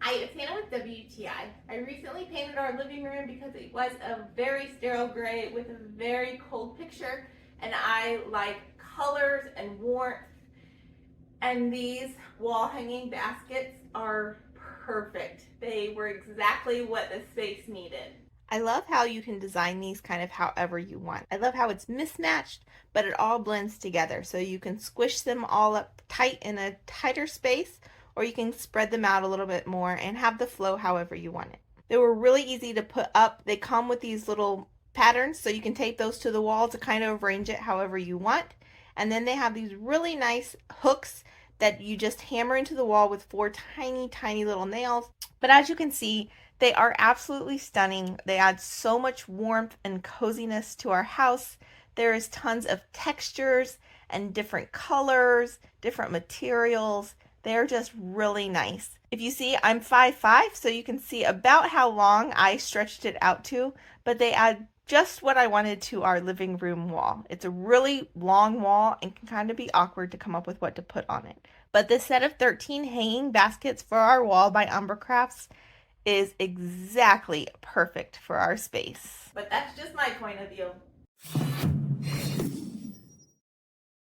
Hi, it's Hannah with WTI. I recently painted our living room because it was a very sterile gray with a very cold picture, and I like colors and warmth, and these wall hanging baskets are perfect. They were exactly what the space needed. I love how you can design these kind of however you want. I love how it's mismatched, but it all blends together. So you can squish them all up tight in a tighter space, or you can spread them out a little bit more and have the flow however you want it. They were really easy to put up. They come with these little patterns, so you can tape those to the wall to kind of arrange it however you want. And then they have these really nice hooks that you just hammer into the wall with 4 tiny little nails. But as you can see, they are absolutely stunning. They add so much warmth and coziness to our house. There is tons of textures and different colors, different materials. They're just really nice. If you see, I'm 5'5", so you can see about how long I stretched it out to, but they add just what I wanted to our living room wall. It's a really long wall and can kind of be awkward to come up with what to put on it. But this set of 13 hanging baskets for our wall by CRAFTS is exactly perfect for our space. But that's just my point of view.